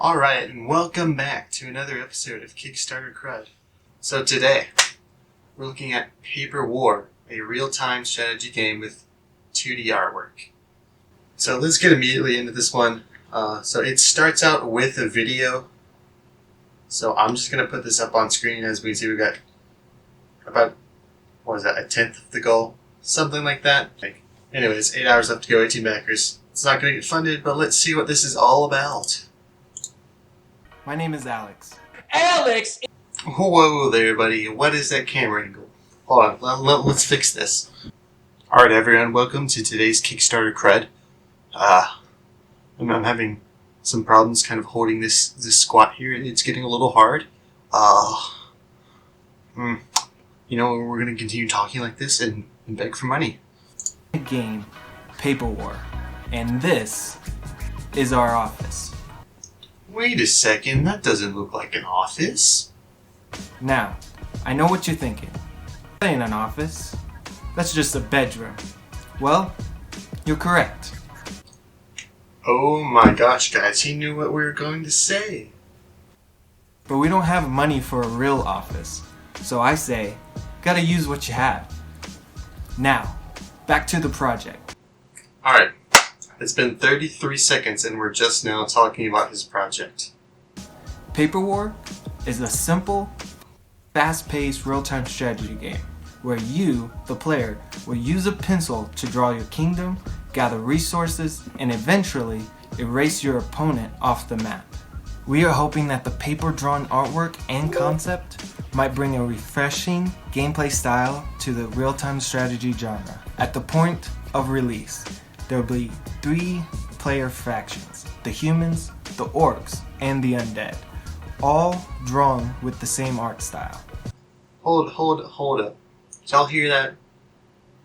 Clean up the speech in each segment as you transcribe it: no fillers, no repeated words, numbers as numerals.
Alright, and welcome back to another episode of Kickstarter CRUD. So today, we're looking at Paper War, a real-time strategy game with 2D artwork. So let's get immediately into this one. So it starts out with a video. So I'm just going to put this up on screen. As we can see, we've got about, a tenth of the goal? Something like that. Anyways, 8 hours left to go, 18 backers. It's not going to get funded, but let's see what this is all about. My name is Alex. Alex! Whoa there, buddy. What is that camera angle? Hold on, let's fix this. Alright, everyone, welcome to today's Kickstarter CRUD. I'm having some problems kind of holding this squat here. It's getting a little hard. We're going to continue talking like this and beg for money. Game, Paper War, and this is our office. Wait a second, that doesn't look like an office. Now, I know what you're thinking. That ain't an office. That's just a bedroom. Well, you're correct. Oh my gosh, guys, he knew what we were going to say. But we don't have money for a real office. So I say, gotta use what you have. Now, back to the project. Alright, it's been 33 seconds and we're just now talking about his project. Paper War is a simple, fast-paced, real-time strategy game where you, the player, will use a pencil to draw your kingdom, gather resources, and eventually erase your opponent off the map. We are hoping that the paper-drawn artwork and concept might bring a refreshing gameplay style to the real-time strategy genre. At the point of release, there will be 3 player factions: the humans, the orcs, and the undead, all drawn with the same art style. Hold up. Did y'all hear that?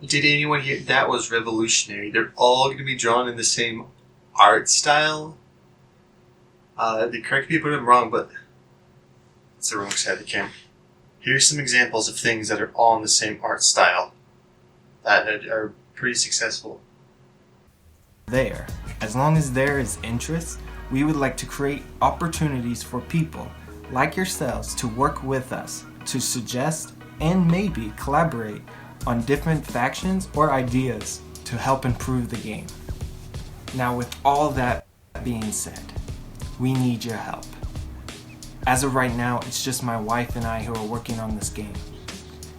Did anyone hear? That was revolutionary. They're all going to be drawn in the same art style. Correct me if I'm wrong, but it's the wrong side of the camera. Here's some examples of things that are all in the same art style that are pretty successful. As long as there is interest, we would like to create opportunities for people like yourselves to work with us, to suggest and maybe collaborate on different factions or ideas to help improve the game. Now, with all that being said, we need your help. As of right now, it's just my wife and I who are working on this game.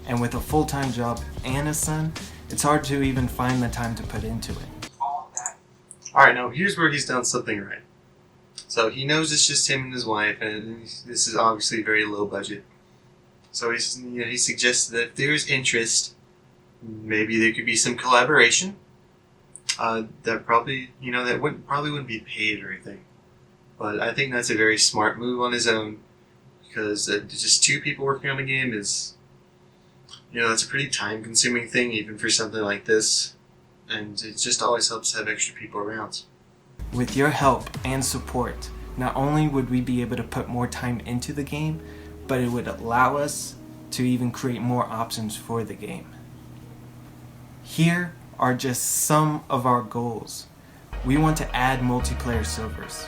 And with a full-time job and a son, it's hard to even find the time to put into it. Alright, now here's where he's done something right. So he knows it's just him and his wife, and this is obviously very low budget. So he suggested that if there's interest, maybe there could be some collaboration. That probably wouldn't be paid or anything. But I think that's a very smart move on his own, because just 2 people working on a game is, that's a pretty time-consuming thing, even for something like this. And it just always helps to have extra people around. With your help and support, not only would we be able to put more time into the game, but it would allow us to even create more options for the game. Here are just some of our goals. We want to add multiplayer servers,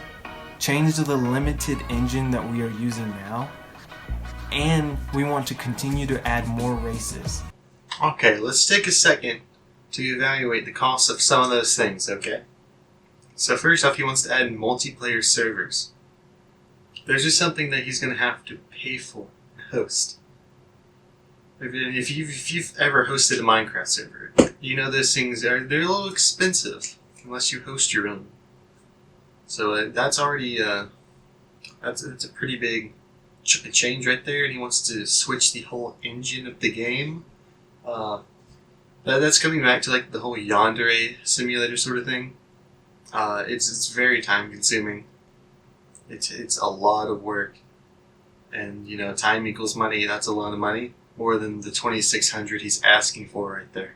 change the limited engine that we are using now, and we want to continue to add more races. Okay, let's take a second to evaluate the cost of some of those things, okay? So first off, he wants to add multiplayer servers. There's just something that he's going to have to pay for and host. If you've ever hosted a Minecraft server, those things they're a little expensive unless you host your own. So that's already that's a pretty big change right there, and he wants to switch the whole engine of the game. That's coming back to like the whole Yandere simulator sort of thing. It's very time consuming. It's a lot of work, and time equals money. That's a lot of money, more than the 2,600 he's asking for right there.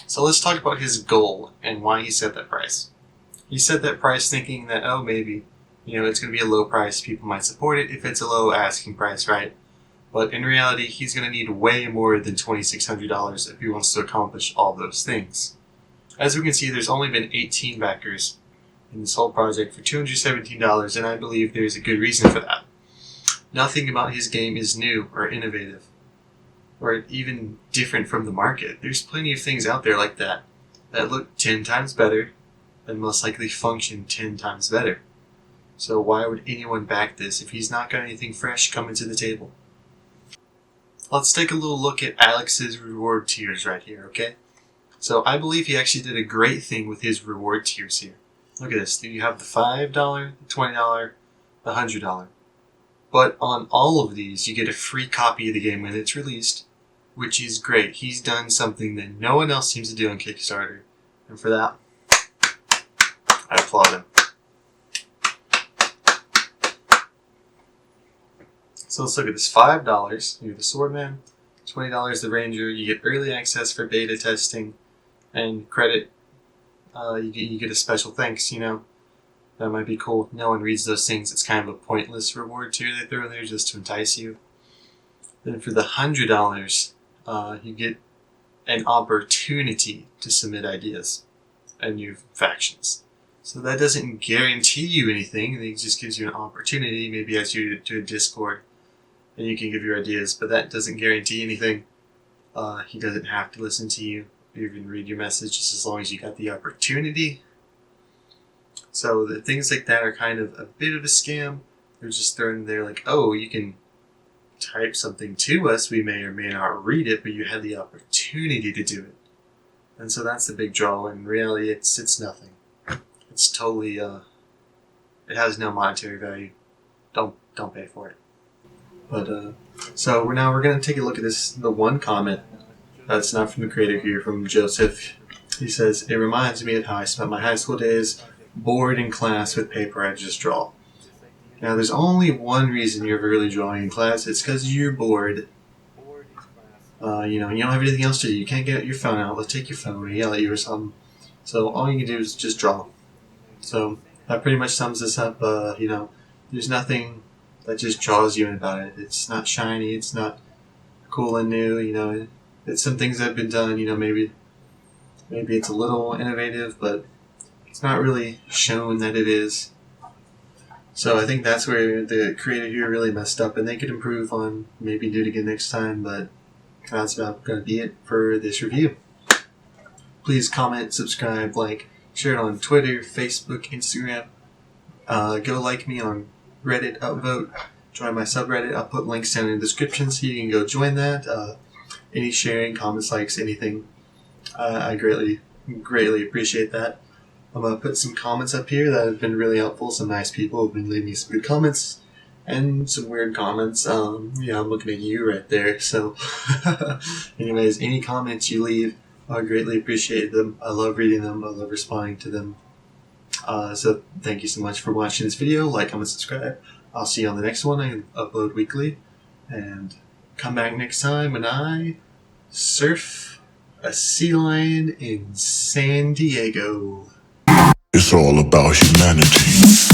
So let's talk about his goal and why he set that price. He set that price thinking that maybe it's going to be a low price. People might support it if it's a low asking price, right? But in reality, he's going to need way more than $2,600 if he wants to accomplish all those things. As we can see, there's only been 18 backers, in this whole project for $217, and I believe there's a good reason for that. Nothing about his game is new or innovative, or even different from the market. There's plenty of things out there like that look 10 times better and most likely function 10 times better. So why would anyone back this if he's not got anything fresh coming to the table? Let's take a little look at Alex's reward tiers right here, okay? So I believe he actually did a great thing with his reward tiers here. Look at this. You have the $5, the $20, the $100. But on all of these, you get a free copy of the game when it's released, which is great. He's done something that no one else seems to do on Kickstarter. And for that, I applaud him. So let's look at this. $5, you're the Swordman. $20, the Ranger. You get early access for beta testing. And credit, you get a special thanks, you know. That might be cool. No one reads those things. It's kind of a pointless reward tier they throw in there just to entice you. Then for the $100, you get an opportunity to submit ideas and new factions. So that doesn't guarantee you anything. It just gives you an opportunity. Maybe adds you to a Discord and you can give your ideas, but that doesn't guarantee anything. He doesn't have to listen to you or even read your message, just as long as you got the opportunity. So the things like that are kind of a bit of a scam. They're just thrown in there like, oh, you can type something to us. We may or may not read it, but you had the opportunity to do it. And so that's the big draw. In reality, it's nothing. It's totally, it has no monetary value. Don't pay for it. But, so we're going to take a look at the one comment that's not from the creator here, from Joseph. He says, it reminds me of how I spent my high school days bored in class with paper I just draw. Now, there's only one reason you're ever really drawing in class. It's because you're bored. You don't have anything else to do. You can't get your phone out. Let's take your phone and yell at you or something. So all you can do is just draw. So that pretty much sums this up. There's nothing that just draws you in about it. It's not shiny. It's not cool and new. It's some things that have been done. Maybe it's a little innovative, but it's not really shown that it is. So I think that's where the creator here really messed up, and they could improve on, maybe do it again next time, but that's about going to be it for this review. Please comment, subscribe, like, share it on Twitter, Facebook, Instagram. Go like me on Reddit, upvote, join my subreddit. I'll put links down in the description so you can go join that. Any sharing, comments, likes, anything. I greatly appreciate that. I'm going to put some comments up here that have been really helpful. Some nice people have been leaving me some good comments and some weird comments. I'm looking at you right there. So anyways, any comments you leave, I greatly appreciate them. I love reading them. I love responding to them. So thank you so much for watching this video. Like, comment, subscribe. I'll see you on the next one. I upload weekly. And come back next time when I surf a sea lion in San Diego. It's all about humanity.